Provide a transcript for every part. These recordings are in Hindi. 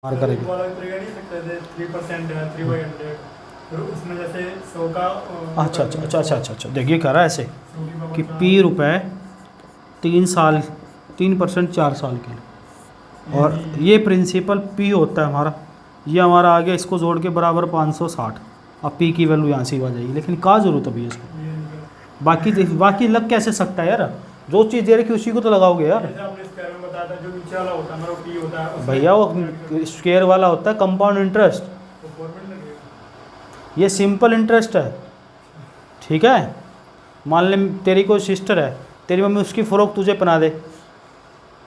मार करेगी। वाला उतरेगा नहीं सकता, जैसे 3% है 3/100, तो उसमें जैसे 100 का अच्छा देखिए कह रहा है ऐसे 100 की कि पावर पी रुपए 3% 4 साल के लिए, और ये प्रिंसिपल पी होता है हमारा, ये हमारा आ गया, इसको जोड़ के बराबर 560। अब पी की वैल्यू यहाँ से ही आ जाएगी, लेकिन क्या जरूरत अभी इसको, ये निकला। बाकी लग कैसे सकता है यार, जो चीज़ दे रखी उसी को तो लगाओगे यार। जैसे आपने स्क्वायर में बताया था, जो नीचे वाला होता है हमारा पी होता है उसमें भैया वो स्क्वायर वाला होता है कंपाउंड इंटरेस्ट, तो फॉर्मेट लगेगा। ये सिंपल इंटरेस्ट है, ठीक है। मान ले तेरी कोई सिस्टर है, तेरी मम्मी उसकी फ़्रॉक तुझे पहना दे,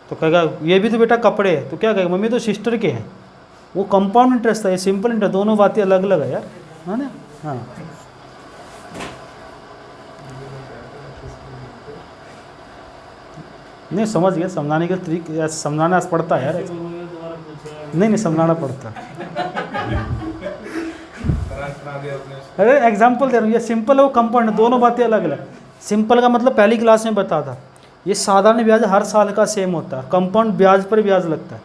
तो कहेगा ये भी तो बेटा कपड़े है, तो क्या कहेगा मम्मी तो सिस्टर के हैं, वो कंपाउंड इंटरेस्ट है, ये सिंपल इंटरेस्ट, दोनों बातें अलग अलग है यार, है ना। हाँ नहीं समझ गया, समझाने का तरीका समझाना पड़ता है यार, नहीं समझाना पड़ता है। अरे एग्जाम्पल दे रहा हूँ, ये सिंपल है वो कंपाउंड, दोनों बातें अलग अलग। सिंपल का मतलब पहली क्लास में बता था, ये साधारण ब्याज हर साल का सेम होता है, कंपाउंड ब्याज पर ब्याज लगता है,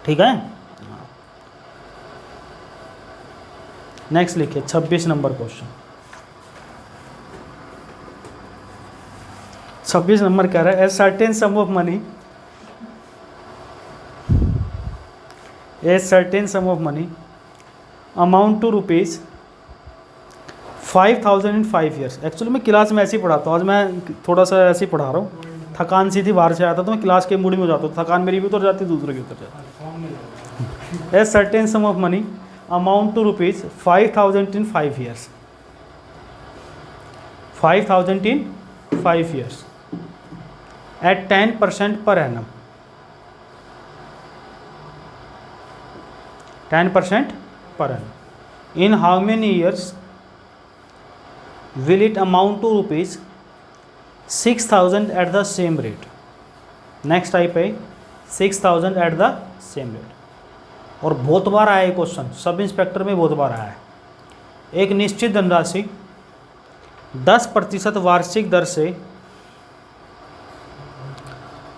ठीक है। नेक्स्ट लिखिए 26 नंबर क्वेश्चन। 26 नंबर कह रहा है a certain sum of money, amount to rupees 5,000 in 5 years. Actually मैं क्लास में ऐसे ही पढ़ाता हूँ, आज मैं थोड़ा सा ऐसे ही पढ़ा रहा हूँ, थकान सी थी, बाहर से आता तो मैं क्लास के मूड में हो जाता हूँ, थकान मेरी भी उतर जाती दूसरे की उतर जाती। A certain sum of money amount to rupees 5,000 in 5 years, 5,000 in 5 years at 10% per annum, 10% per annum. In how many years will it amount to rupees 6,000 at the same rate? Next type है 6,000 at the same rate, और बहुत बार आया है क्वेश्चन, सब इंस्पेक्टर में बहुत बार आया है। एक निश्चित धनराशि 10% वार्षिक दर से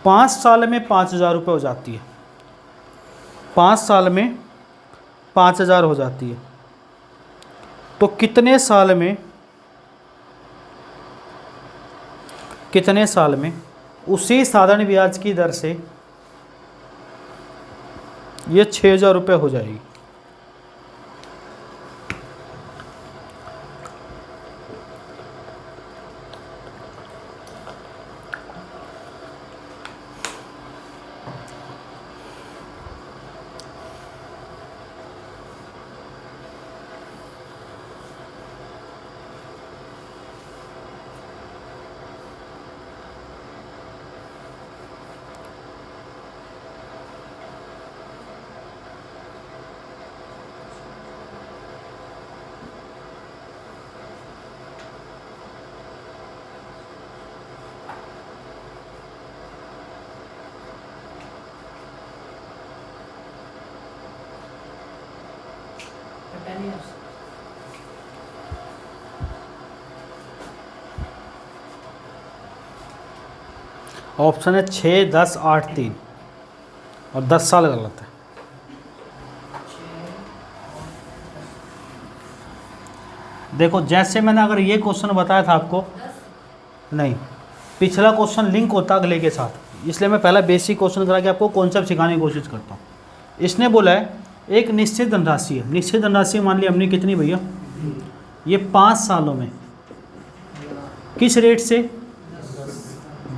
5 साल में 5,000 रुपये हो जाती है, 5 साल में 5,000 हो जाती है, तो कितने साल में उसी साधारण ब्याज की दर से ये 6,000 रुपये हो जाएगी। ऑप्शन है 6, 10, 8, 3 और 10 साल गलत है। देखो जैसे मैंने अगर ये क्वेश्चन बताया था आपको, नहीं पिछला क्वेश्चन लिंक होता अगले के साथ, इसलिए मैं पहला बेसिक क्वेश्चन करा के आपको कॉन्सेप्ट सिखाने की कोशिश करता हूँ। इसने बोला है एक निश्चित धनराशि है, निश्चित धनराशि मान ली हमने कितनी भैया, ये 5 सालों में किस रेट से,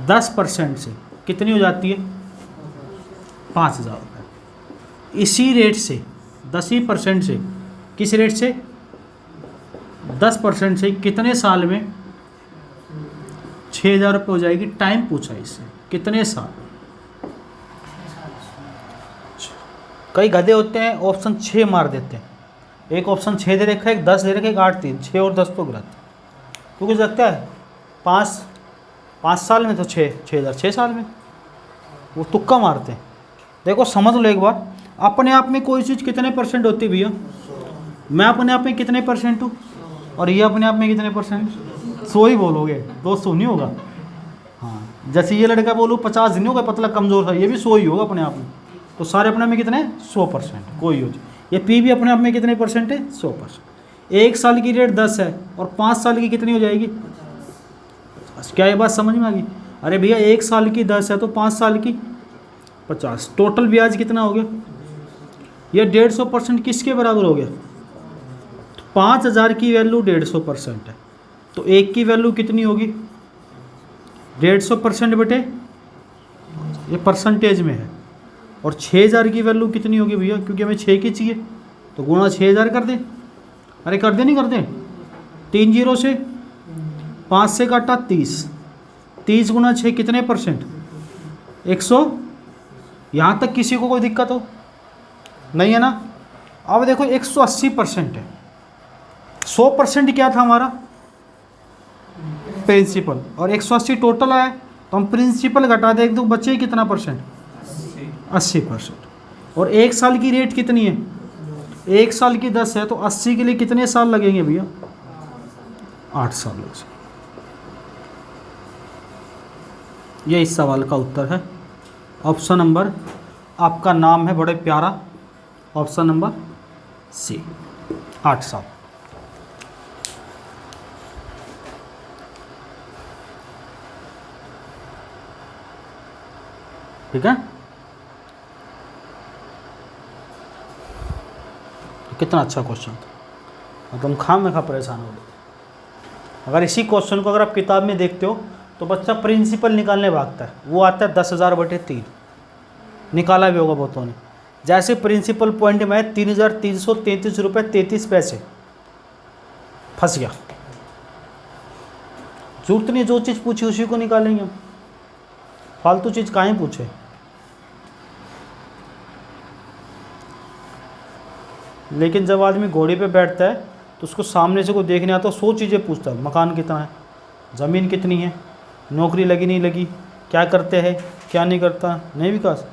10% से कितनी हो जाती है, 5,000 रुपये। इसी रेट से 10% से, किस रेट से, 10% से कितने साल में 6,000 रुपये हो जाएगी। टाइम पूछा इससे, कितने साल। कई गधे होते हैं ऑप्शन 6 मार देते हैं, एक ऑप्शन 6 दे रखा है, एक 10 दे रखा है, एक 8, 3, 6 और 10 तो गलत, क्योंकि लगता है 5 साल में तो 6,000 6 साल में, वो तुक्का मारते हैं। देखो समझ लो एक बार, अपने आप में कोई चीज़ कितने परसेंट होती है भैया, मैं अपने आप में कितने परसेंट हूँ और ये अपने आप में कितने परसेंट, 100 ही बोलोगे, 200 नहीं होगा। हाँ जैसे ये लड़का बोलूँ 50 नहीं होगा, पतला कमज़ोर था, ये भी 100 ही होगा अपने आप में। तो सारे अपने में कितने 100%, कोई यूज। ये पी भी अपने आप में कितने परसेंट है 100%। 1 साल की रेट 10 है और 5 साल की कितनी हो जाएगी 50। क्या ये बात समझ में आ गई? अरे भैया 1 साल की 10 है तो 5 साल की 50, टोटल ब्याज कितना हो गया? ये 150% किसके बराबर हो गया? 5000 की वैल्यू 150% है, तो 1 की वैल्यू कितनी होगी? 150% बटे, ये परसेंटेज में है। और 6000 की वैल्यू कितनी होगी भैया? क्योंकि हमें 6 की चाहिए तो गुणा 6000 कर दें। अरे कर दे, नहीं कर दें? 3 जीरो से 5 से काटा 30, 30 गुणा 6 कितने परसेंट? 100। यहाँ तक किसी को कोई दिक्कत हो? नहीं है ना? अब देखो 180% है। 100% क्या था हमारा? प्रिंसिपल, और 180 टोटल आया, तो हम प्रिंसिपल घटा दें तो बचे कितना परसेंट? 80%। और 1 साल की रेट कितनी है? 1 साल की 10 है, तो 80 के लिए कितने साल लगेंगे भैया? 8 साल लग जाएंगे। ये इस सवाल का उत्तर है। ऑप्शन नंबर, आपका नाम है बड़े प्यारा, ऑप्शन नंबर सी, 8 साल। ठीक है, कितना अच्छा क्वेश्चन था, तुम खाम में खा परेशान हो गए। अगर इसी क्वेश्चन को अगर आप किताब में देखते हो तो बच्चा प्रिंसिपल निकालने भागता है, वो आता है 10,000 बटे 3, निकाला भी होगा बहुतों ने। जैसे प्रिंसिपल पॉइंट में 3,333 रुपये 33 पैसे, फंस गया। जरूरत नहीं, जो चीज़ पूछी उसी को निकालेंगे हम, फालतू चीज़ काहे पूछे। लेकिन जब आदमी घोड़े पे बैठता है तो उसको सामने से कोई देखने आता है, 100 चीज़ें पूछता है। मकान कितना है, ज़मीन कितनी है, नौकरी लगी नहीं लगी, क्या करते हैं क्या नहीं करता, नहीं विकास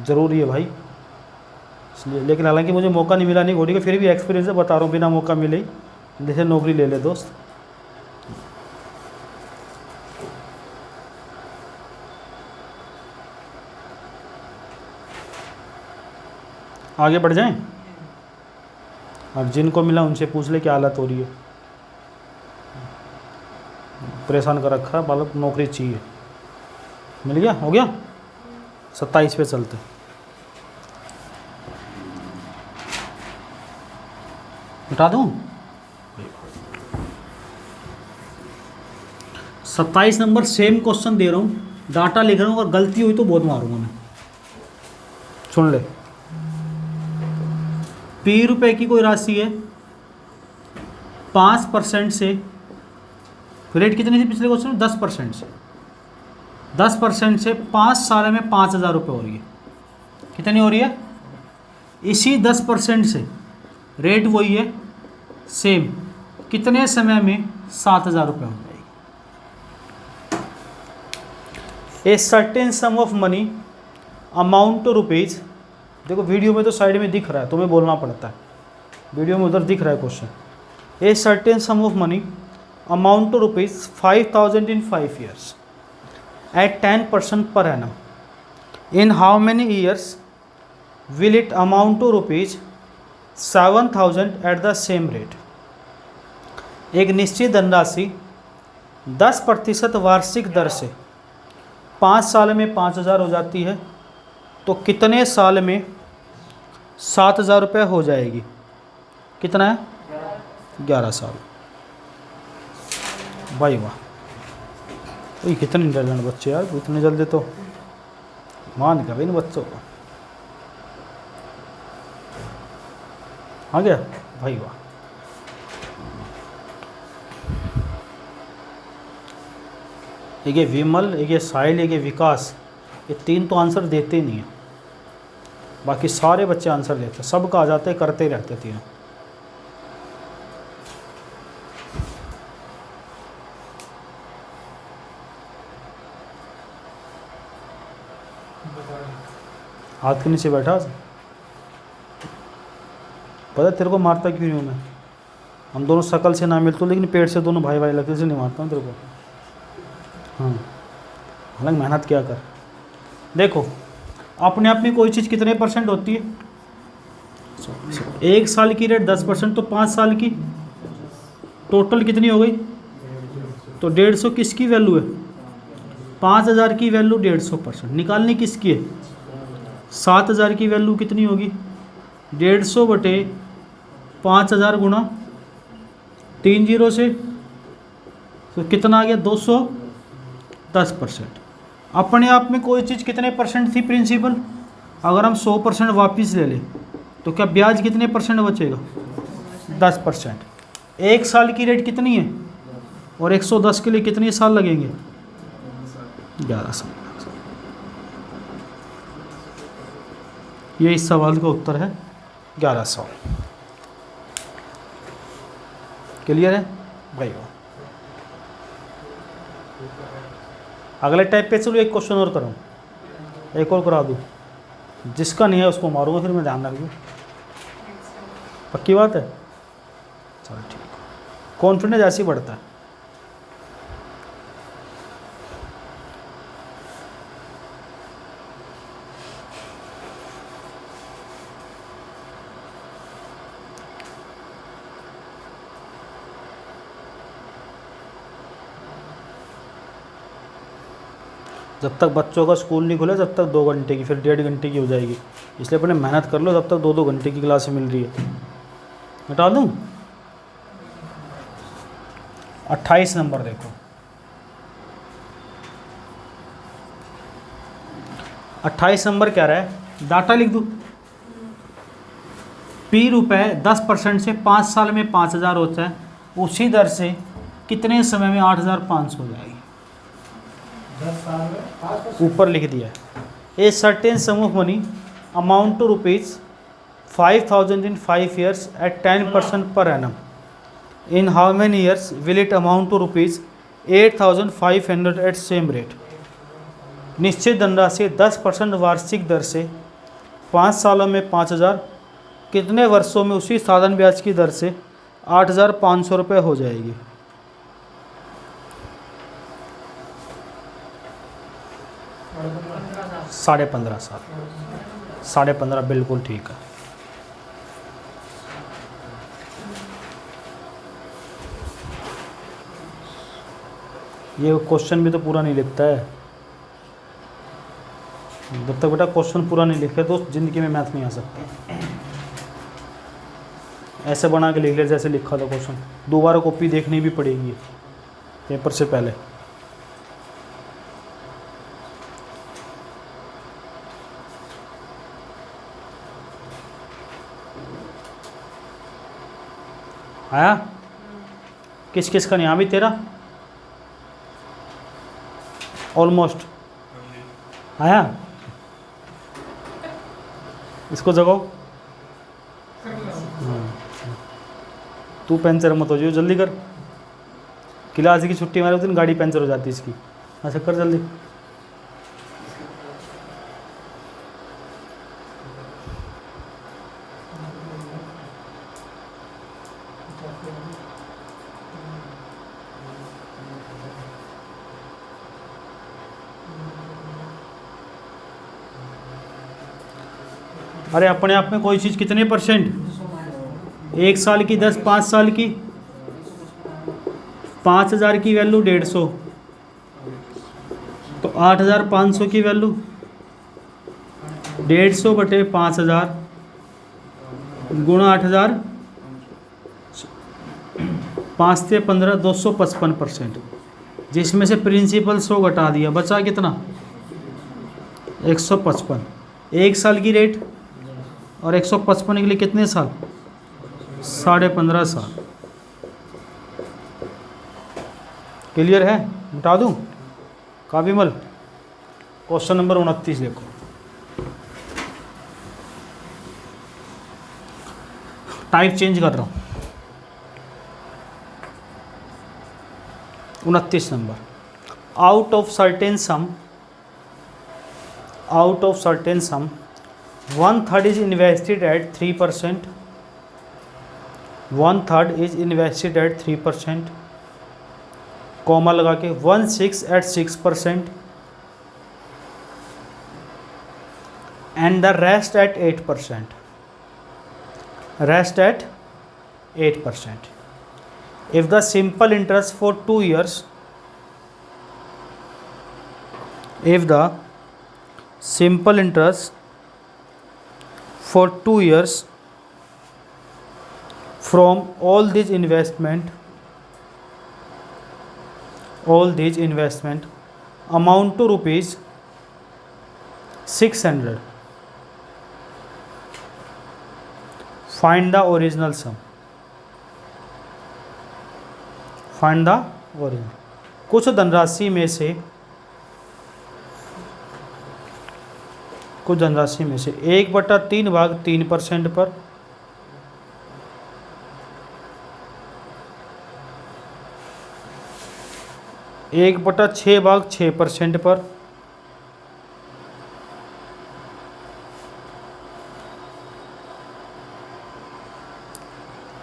ज़रूरी है भाई इसलिए। लेकिन हालांकि मुझे मौका नहीं मिला नहीं घोड़ी का, फिर भी एक्सपीरियंस से बता रहा हूँ, बिना मौका मिले ही जैसे नौकरी ले ले दोस्त। आगे बढ़ जाएं, अब जिनको मिला उनसे पूछ ले क्या हालत हो रही है। परेशान कर रखा है, बालक नौकरी चाहिए। मिल गया, हो गया। 27 पे चलते। उठा दूँ? 27 नंबर सेम क्वेश्चन दे रहा हूँ, डाटा लिख रहा हूँ, और गलती हुई तो बहुत मारूंगा मैं। सुन ले, P रुपए की कोई राशि है, 5% से, रेट कितनी थी पिछले क्वेश्चन में? 10% से। 10% से 5 साल में 5,000 रुपये हो रही है। कितनी हो रही है? इसी 10% से रेट वही है सेम, कितने समय में 7,000 रुपये हो जाएगी। A certain sum of money amount to rupees, देखो वीडियो में तो साइड में दिख रहा है, तुम्हें बोलना पड़ता है, वीडियो में उधर दिख रहा है question. A certain sum of money amount to rupees 5,000 in 5 years at 10% per annum. In how many years will it amount to rupees 7,000 at the same rate? एक निश्चित धनराशि 10% वार्षिक दर से 5 साल में 5,000 हो जाती है, तो कितने साल में 7,000 रुपये हो जाएगी? कितना है? 11 साल। भाई वाह, ये कितने इंटेलिजेंट बच्चे यार, इतने जल्दी तो मान कर इन बच्चों को। आ गया भाई वाह। एक ये विमल, एक ये साहिल, एक ये विकास, ये 3 तो आंसर देते ही नहीं है, बाकी सारे बच्चे आंसर देते हैं, सबका आ जाते, करते ही रहते 3। हाथ के नीचे बैठा, पता तेरे को मारता क्यों नहीं हूँ मैं? हम दोनों शकल से ना मिलते, लेकिन पेट से दोनों भाई भाई लगते, इसलिए नहीं मारता हूँ तेरे को। हाँ, हालांकि मेहनत क्या कर। देखो अपने आप में कोई चीज़ कितने परसेंट होती है? 1 साल की रेट 10%, तो 5 साल की टोटल कितनी हो गई? तो 150 किसकी वैल्यू है? 5000 की वैल्यू 150%। निकालनी किसकी है? 7000 की वैल्यू कितनी होगी? 150 बटे 5000 गुणा 3 जीरो से, तो कितना आ गया? 210%। अपने आप में कोई चीज़ कितने परसेंट थी प्रिंसिपल? अगर हम 100% वापस ले लें तो क्या ब्याज कितने परसेंट बचेगा? 10%। 1 साल की रेट कितनी है? और 110 के लिए कितने साल लगेंगे? 11 साल। ये इस सवाल का उत्तर है 11 साल। क्लियर है भाई? अगले टाइप पे चलो एक क्वेश्चन और करूँ, एक और करा दूँ। जिसका नहीं है उसको मारूंगा, फिर मैं ध्यान रखूँ। पक्की बात है? चलो ठीक, कॉन्फिडेंस ऐसे ही बढ़ता है। जब तक बच्चों का स्कूल नहीं खुला, जब तक 2 घंटे की, फिर 1.5 घंटे की हो जाएगी। इसलिए अपने मेहनत कर लो, जब तक 2-2 घंटे की क्लास मिल रही है। बता दूँ 28 नंबर देखो। 28 नंबर क्या रहा है? डाटा लिख दूँ। P रुपए 10% से 5 साल में 5000 होता है, उसी दर से कितने समय में 8500 हो जाएगी? 10 साल में 5%। ऊपर लिख दिया है, a certain sum of money amount to ₹5000 in 5 years at 10% per annum. In how many years will it amount to ₹8500 at same rate? निश्चित धनराशि 10% वार्षिक दर से 5 सालों में 5000, कितने वर्षों में उसी साधन ब्याज की दर से 8500 रुपये हो जाएगी? साढ़े 15 साल। 15.5 बिल्कुल ठीक है। ये क्वेश्चन भी तो पूरा नहीं लिखता है। जब तक बेटा क्वेश्चन पूरा नहीं लिखे तो ज़िंदगी में मैथ नहीं आ सकता। ऐसे बना के लिख ले जैसे लिखा था क्वेश्चन। दोबारा कॉपी देखनी भी पड़ेगी पेपर से पहले। आया? किस किस का नहीं? हाँ भी तेरा ऑलमोस्ट आया। इसको जगाओ। तू पंचर मत हो जाओ, जल्दी कर। क्लास की छुट्टी मारे उस दिन गाड़ी पंचर हो जाती है इसकी। अच्छा कर जल्दी। अरे अपने आप में कोई चीज़ कितने परसेंट? 1 साल की 10, 5 साल की 5000 की वैल्यू 150, तो 8500 की वैल्यू 150 बटे 5000 गुणा 8000, 5 से 15, 255%, जिसमें से प्रिंसिपल 100 घटा दिया, बचा कितना? 155। 1 साल की रेट और 155 के लिए कितने साल? 15.5 साल। क्लियर है? मिटा दूँ काबिमल? क्वेश्चन नंबर 29 देखो। टाइप चेंज कर रहा हूँ। 29 number. Out of certain some 1/3 is invested at 3%, 1/3 is invested at 3%, comma लगा के 1/6 at 6%, and the rest at 8%. Rest at 8%. If the simple interest for 2 years, if the simple interest for 2 years from all these investment amount to rupees 600, find the original sum. Find the origin. कुछ धनराशि में से 1/3 भाग 3% पर, 1/6 भाग 6% पर,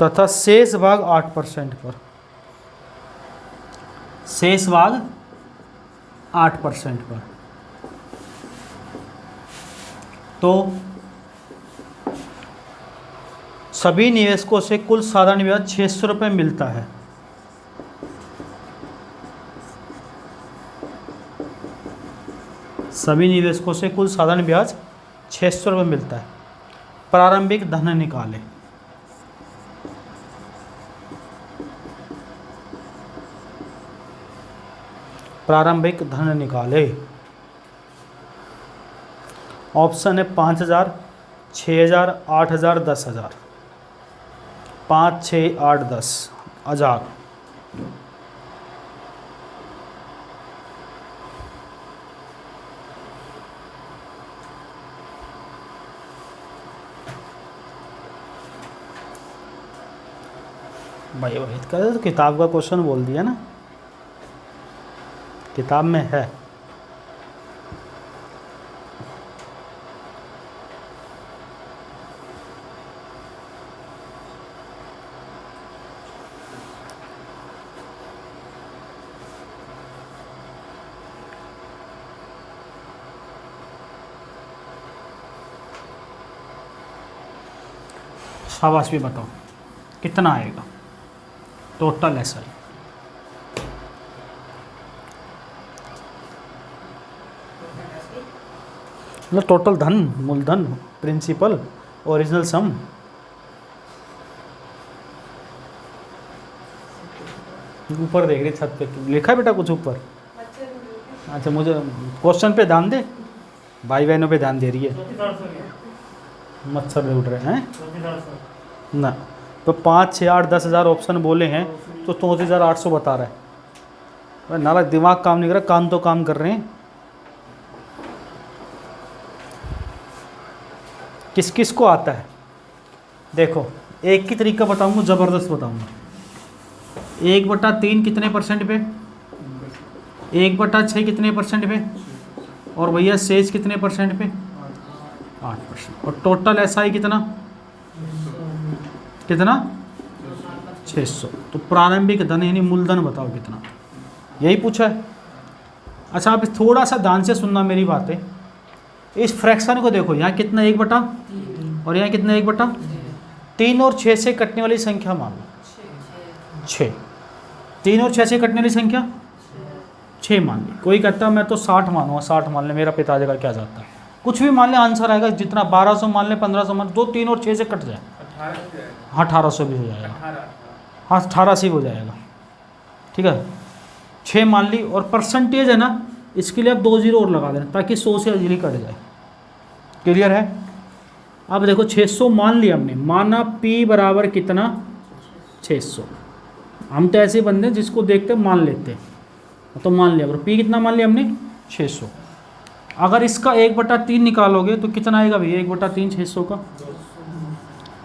तथा शेष भाग 8% पर। शेष भाग 8% पर। तो सभी निवेशकों से कुल साधारण ब्याज 600 रुपये मिलता है। सभी निवेशकों से कुल साधारण ब्याज 600 रुपये मिलता है। प्रारंभिक धन निकालें। प्रारंभिक धन निकाले। ऑप्शन है 5000, 6000, 8000, 10000। 5, 6, 8, 10 हज़ार। भाई वही कर, तो किताब का क्वेश्चन बोल दिया ना, किताब में है। शाबाश भी बताओ कितना आएगा टोटल एसआई। मतलब टोटल धन, मूलधन, प्रिंसिपल, ओरिजिनल सम। ऊपर देख रही छत पे लिखा है बेटा कुछ ऊपर। अच्छा मुझे क्वेश्चन पे ध्यान दे, भाई बहनों पे ध्यान दे रही है। मच्छर उठ रहे हैं ना। तो 5, 6, 8, 10 हज़ार ऑप्शन बोले हैं तो 34,800 बता रहा है। नाला दिमाग काम नहीं कर रहा, कान तो काम कर रहे हैं। किस किस को आता है देखो, एक ही तरीका बताऊंगा, ज़बरदस्त बताऊंगा। 1/3 कितने परसेंट पे, 1/6 कितने परसेंट पे, और भैया शेष कितने परसेंट पे, 8%। और टोटल एसआई कितना 600। तो प्रारंभिक धन यानी मूलधन बताओ कितना, यही पूछा है। अच्छा आप थोड़ा सा ध्यान से सुनना मेरी बातें। इस फ्रैक्शन को देखो, यहाँ कितना 1/, और यहाँ कितना 1/3 और 6 से कटने वाली संख्या मान लो 6। 3 और 6 से कटने वाली संख्या 6 मान ली। कोई कहता मैं तो 60 मानूंगा, 60 मान ले, मेरा पिताजी का क्या जाता है, कुछ भी मान ले, आंसर आएगा जितना 1200 मान ले, 1500 मान, 2, 3 और 6 से कट जाए, हाँ 1800 भी हो जाएगा, हाँ 18 से हो जाएगा। ठीक है, 6 मान ली। और परसेंटेज है ना, इसके लिए आप 2 0 और लगा देना ताकि 100 से इजीली कट जाए। क्लियर है। अब देखो 600 मान लिया हमने, माना P बराबर कितना 600। हम तो ऐसे बंदे जिसको देखते मान लेते हैं, तो मान लिया। और P कितना मान लिया हमने 600। अगर इसका 1/3 निकालोगे तो कितना आएगा भैया, 1/3 600 का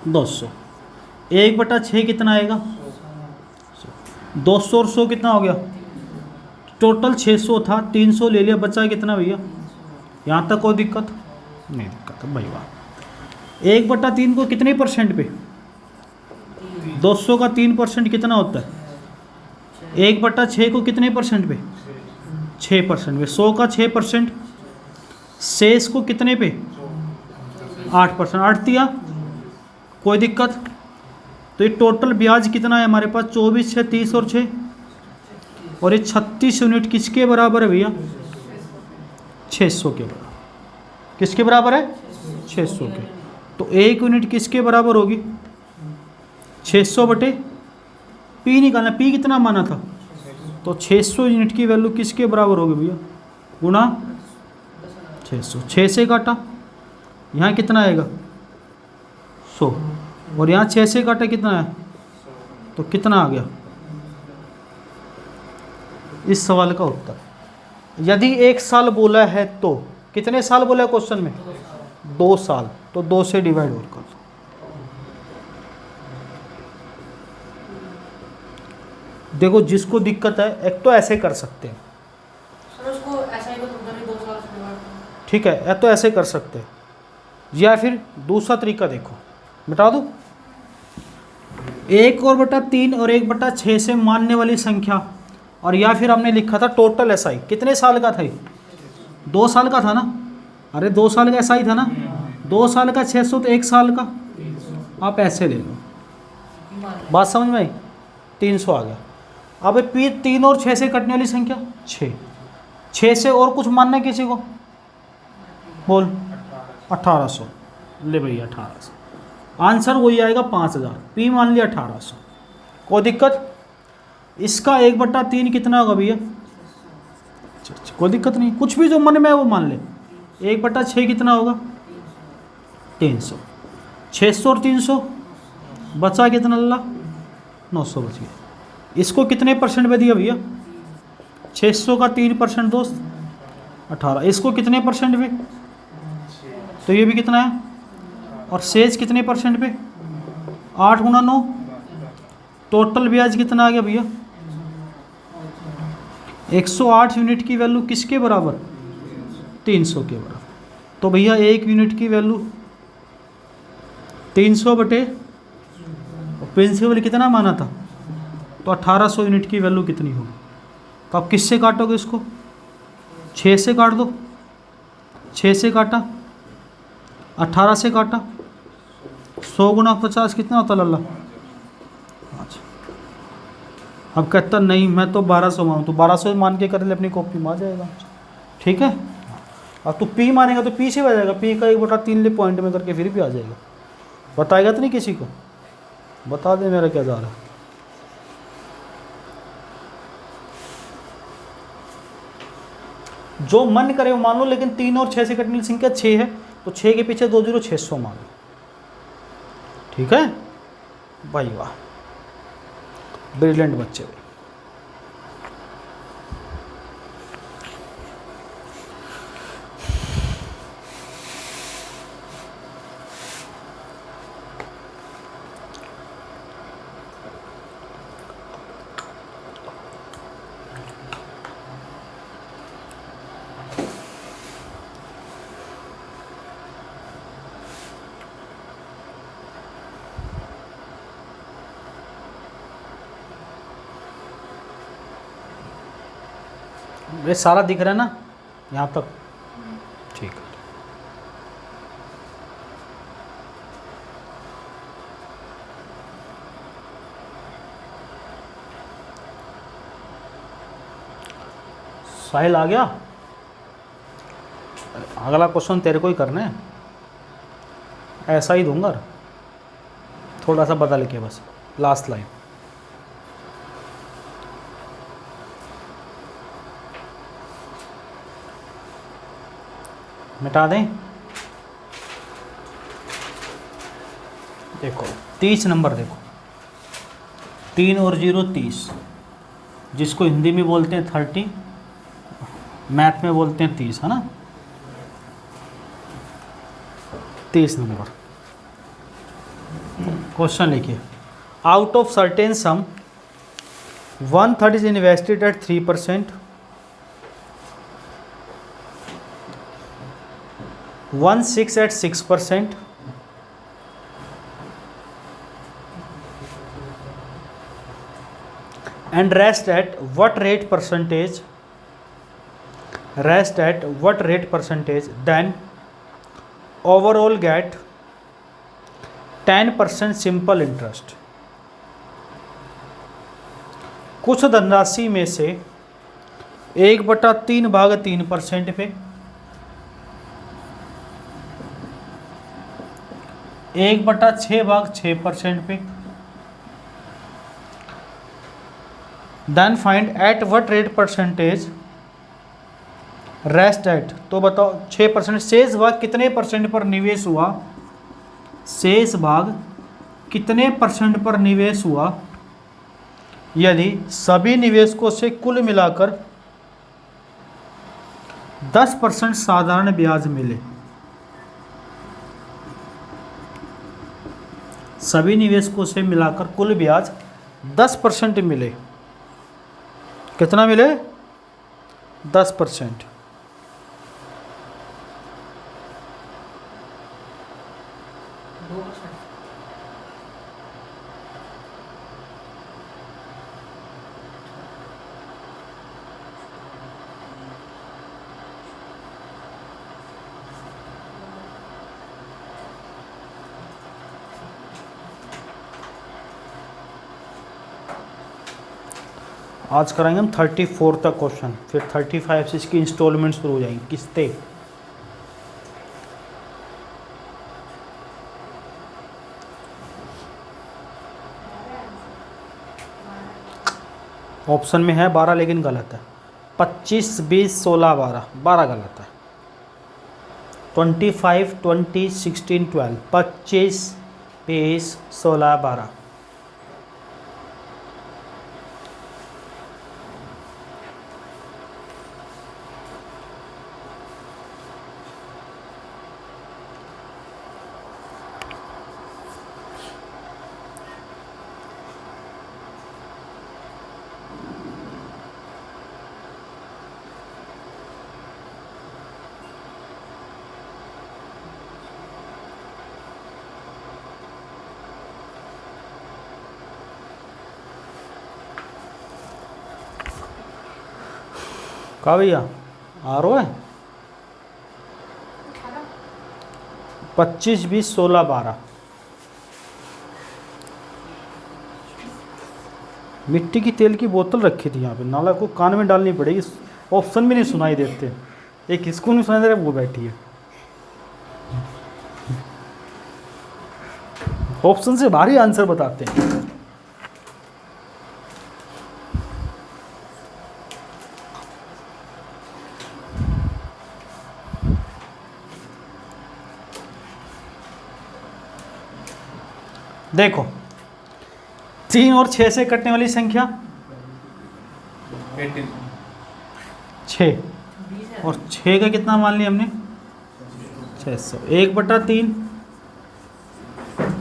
200। 1/6 कितना आएगा 200, और 100 कितना हो गया, टोटल 600 था, 300 ले लिया, बचा कितना भैया। यहाँ तक कोई दिक्कत नहीं, दिक्कत है भाई वाह। 1/3 को कितने परसेंट पे, 200 का 3% कितना होता है, 1/6 को कितने परसेंट पे, 6% पे, 100 का 6%, शेष को कितने पे 8%, 8 दिया, कोई दिक्कत। तो ये टोटल ब्याज कितना है हमारे पास, 24 6 30 और 6, और ये 36 यूनिट किसके बराबर है भैया, 600 के बराबर। किसके बराबर है, 600 के। तो 1 यूनिट किसके बराबर होगी, 600 बटे पी निकालना, पी कितना माना था, तो 600 यूनिट की वैल्यू किसके बराबर होगी भैया, गुणा 600, 6 से काटा, यहाँ कितना आएगा 100, और यहाँ 6 से काटा कितना है, तो कितना आ गया। इस सवाल का उत्तर, यदि 1 साल बोला है तो कितने साल बोला है क्वेश्चन में, 2 साल, तो 2 से डिवाइड और कर दो। देखो जिसको दिक्कत है, एक तो ऐसे कर सकते हैं सर, उसको ऐसा ही तो उधर ही 2 साल से डिवाइड करो। ठीक है, या तो ऐसे कर सकते हैं, या फिर दूसरा तरीका देखो, मिटा दो 1/3 और 1/6 से मानने वाली संख्या, और या फिर हमने लिखा था टोटल एसआई, कितने साल का था ये, 2 साल का था ना, अरे 2 साल का एसआई था ना, 2 साल का 600, तो 1 साल का आप ऐसे ले लो, बात समझ में आई, 300 आ गया। अब पी 3 और 6 से कटने वाली संख्या 6 से और कुछ मानना है किसी को, बोल 1800, ले भैया 1800, आंसर वही आएगा 5000, पी मान लिया 1800, कोई दिक्कत। इसका 1/3 कितना होगा भैया, कोई दिक्कत नहीं, कुछ भी जो मन में है वो मान ले। 1/6 कितना होगा 300, 600 और 300 बचा कितना अल्लाह, 900 बच गया। इसको कितने परसेंट पे दिया भैया, 600 का 3% दोस्त 18, इसको कितने परसेंट पे, तो ये भी कितना है, और शेष कितने परसेंट पे, 8 गुना 9, टोटल ब्याज कितना आ गया भैया, 108 यूनिट की वैल्यू किसके बराबर, 300 के बराबर। तो भैया 1 यूनिट की वैल्यू 300 बटे प्रिंसिपल कितना माना था, तो 1800 यूनिट की वैल्यू कितनी होगी। तो आप किससे काटोगे इसको, 6 से काट दो, 6 से काटा, 18 से काटा, 100 गुना 50 कितना होता लल्ला। अच्छा, अब कहता नहीं मैं तो 1200 मानूँ, तो 1200 मान के कर ले अपनी कॉपी में आ जाएगा, ठीक है। अब तो पी मानेगा तो पी से आ जाएगा, पी का 1/3 ले पॉइंट में करके फिर भी आ जाएगा। बताएगा तो नहीं किसी को, बता दे मेरा क्या जा रहा है। जो मन करे वो मान लो, लेकिन 3 और 6 से कटने वाली संख्या 6 है, तो 6 के पीछे 2 0 600 मान लो, ठीक है भाई, वाह ब्रिलियंट बच्चे भाई। ये सारा दिख रहा है ना यहाँ तक, ठीक है। साहिल आ गया, अगला क्वेश्चन तेरे को ही करना है, ऐसा ही दूंगा, थोड़ा सा बदल के बस, लास्ट लाइन। मिटा दें, देखो 30 नंबर देखो, 3 और 0 30, जिसको हिंदी में बोलते हैं 30, मैथ में बोलते हैं 30, है ना। 30 नंबर क्वेश्चन लिखिए, out of certain some 1/3 is invested at 3%, 1/6 at 6%, and rest at what rate percentage, then overall get 10% simple interest. कुछ धनराशि में से 1/3 भाग 3% पे, 1/6 भाग 6% पे, then find at what rate percentage rest at. तो बताओ 6%, शेष भाग कितने परसेंट पर निवेश हुआ, शेष भाग कितने परसेंट पर निवेश हुआ यदि सभी निवेशकों से कुल मिलाकर 10% साधारण ब्याज मिले। सभी निवेशकों से मिलाकर कुल ब्याज 10% मिले। कितना मिले? 10%। आज कराएंगे हम 34 तक क्वेश्चन, फिर 35 से इसकी इंस्टॉलमेंट शुरू हो जाएंगी, किस्तें। ऑप्शन में है 12 लेकिन गलत है। 25, 20, 16, 12, 12 गलत है। 25, 20, 16, 12, 25, 20, 16, 12। कहा भैया आ रहा है? 25, 20, 16, 12। मिट्टी की तेल की बोतल रखी थी यहाँ पे, नाला को कान में डालनी पड़ेगी। ऑप्शन भी नहीं सुनाई देते, एक इसको नहीं सुनाई दे रहा, वो बैठी है। ऑप्शन से भारी आंसर बताते हैं। देखो 3 और 6 से कटने वाली संख्या 6, और 6 का कितना मान लिया हमने 600। 1/3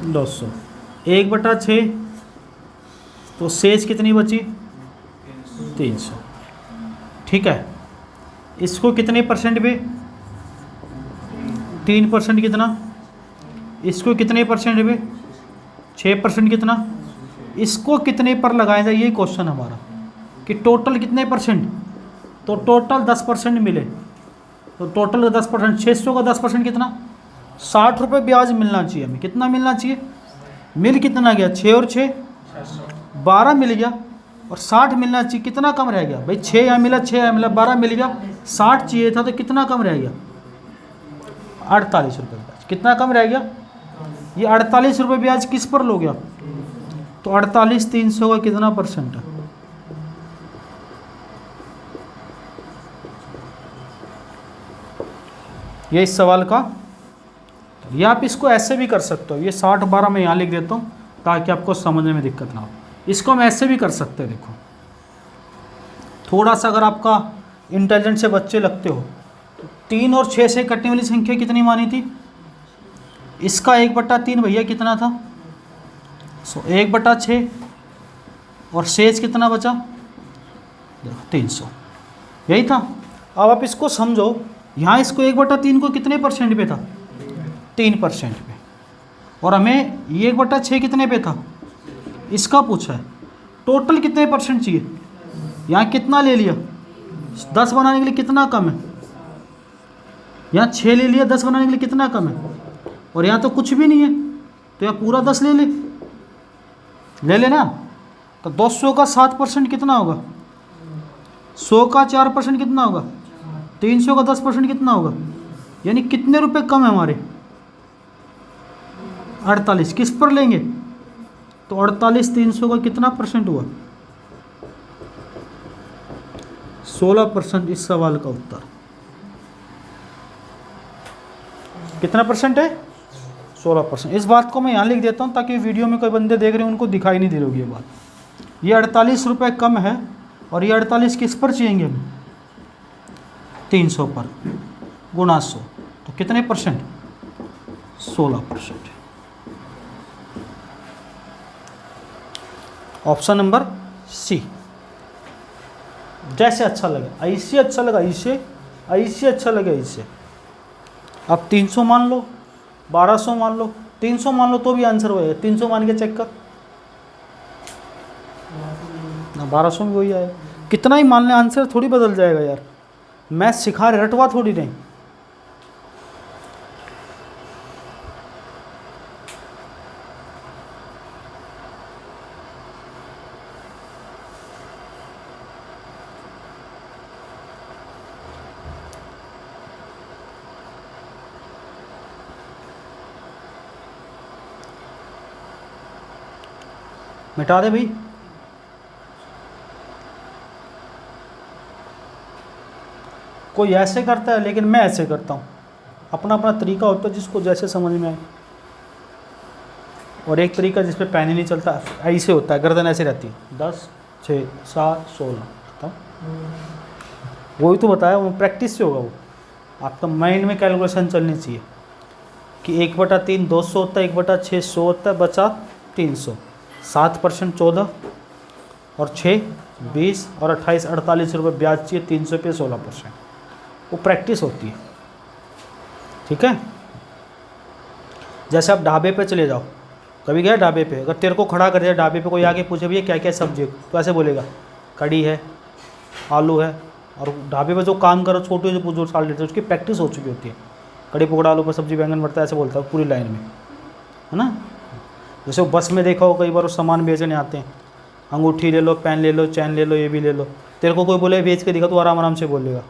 200, 1/6 तो शेष कितनी बची 300। ठीक है, इसको कितने परसेंट पे 3% कितना, इसको कितने परसेंट पे 6% कितना, इसको कितने पर लगाया जाए, ये क्वेश्चन हमारा कि टोटल कितने परसेंट। तो टोटल 10% मिले, तो टोटल 10%, 600 का 10% कितना 60 रुपये ब्याज मिलना चाहिए हमें। कितना मिलना चाहिए, मिल कितना गया 6 और 6 12 मिल गया, और 60 मिलना चाहिए। कितना कम रह गया भाई, 6 यहाँ मिला, 6 यहाँ मिला, 12 मिल गया, 60 चाहिए था, तो कितना कम रह गया 48 रुपये ब्याज। कितना कम रह गया, ये 48 रुपये ब्याज किस पर लोगे आप, तो 48 300 का कितना परसेंट है, ये इस सवाल का। या आप इसको ऐसे भी कर सकते हो, ये 60 12 मैं यहाँ लिख देता हूँ ताकि आपको समझने में दिक्कत ना हो। इसको हम ऐसे भी कर सकते हैं। देखो थोड़ा सा अगर आपका इंटेलिजेंट से बच्चे लगते हो, 3 और 6 से कटने वाली संख्या कितनी मानी थी, इसका 1/3 भैया कितना था 1/6, और शेष कितना बचा देखो 300, यही था। अब आप इसको समझो, यहाँ इसको 1/3 को कितने परसेंट पे था 3% पे, और हमें ये 1/6 कितने पे था, इसका पूछा है। टोटल कितने परसेंट चाहिए, यहाँ कितना ले लिया 10 बनाने के लिए कितना कम है, यहाँ 6 ले लिया 10 बनाने के लिए कितना कम है और यहाँ तो कुछ भी नहीं है, तो यहाँ पूरा 10 ले लेना। तो 200 का 7% कितना होगा? 100 का 4% कितना होगा? 300 का 10% कितना होगा? यानी कितने रुपए कम है हमारे? 48। किस पर लेंगे? तो 48 300 का कितना परसेंट हुआ? 16% इस सवाल का उत्तर। कितना परसेंट है? 16%। इस बात को मैं यहाँ लिख देता हूँ ताकि वीडियो में कोई बंदे देख रहे हैं उनको दिखाई नहीं दे रही होगी ये बात। ये 48 रुपये कम है और ये 48 किस पर चाहिए हमें? 300 पर गुणा 100, तो कितने परसेंट? 16%। Option number C. जैसे अच्छा लगे, ऐसे अच्छा लगा, ऐसे अच्छा लगे ऐसे। अब 300 मान लो, 1200 मान लो, 300 मान लो तो भी आंसर होएगा। 300 मान के चेक कर ना, 1200 में वही आएगा। कितना ही मान लें आंसर थोड़ी बदल जाएगा यार। मैथ सिखा रहे, रटवा थोड़ी नहीं। मिटा दे भाई। कोई ऐसे करता है लेकिन मैं ऐसे करता हूँ। अपना अपना तरीका होता है जिसको जैसे समझ में आए। और एक तरीका जिस पे पेन ही नहीं चलता, ऐसे होता है, गर्दन ऐसे रहती है। 10 6 7 16 बताओ। वही तो बताया, वो प्रैक्टिस से होगा। वो आपका माइंड में कैलकुलेशन चलनी चाहिए कि 1/3 200 होता है, 1/6 100 होता है, बचा 300। 7% 14 और 6 20 और 28 48 रुपये ब्याज चाहिए। 300 पे 16%। वो प्रैक्टिस होती है, ठीक है। जैसे आप ढाबे पे चले जाओ, कभी गया ढाबे पे? अगर तेरे को खड़ा कर दिया ढाबे पे, कोई आके पूछे भैया क्या क्या सब्जी है, तो ऐसे बोलेगा कड़ी है, आलू है। और ढाबे पे जो काम करो छोटे जो जो साल लेते उसकी प्रैक्टिस हो चुकी होती है। कड़ी पकौड़ा आलू पर सब्जी बैंगन भरता है, ऐसे बोलता है पूरी लाइन में, है ना। जैसे वो बस में देखा हो कई बार, वो सामान बेचने आते हैं, अंगूठी ले लो, पेन ले लो, चैन ले लो, ये भी ले लो। तेरे को कोई बोले बेच के दिखा, तो आराम आराम से बोलेगा।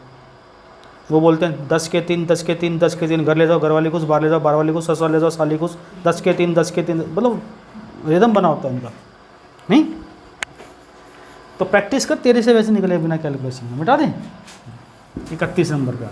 वो बोलते हैं 10 के 3 10 के 3 10 के 3, घर ले जाओ, घर वाली कुछ, बाहर ले जाओ, बाहर वाली कुछ, ससुर ले जाओ, साली कुछ, 10 के 3 10 के 3, मतलब रिदम बना होता है उनका, नहीं। तो प्रैक्टिस कर, तेरे से वैसे निकले बिना कैलकुलेशन में। मिटा दें 31 नंबर पे आ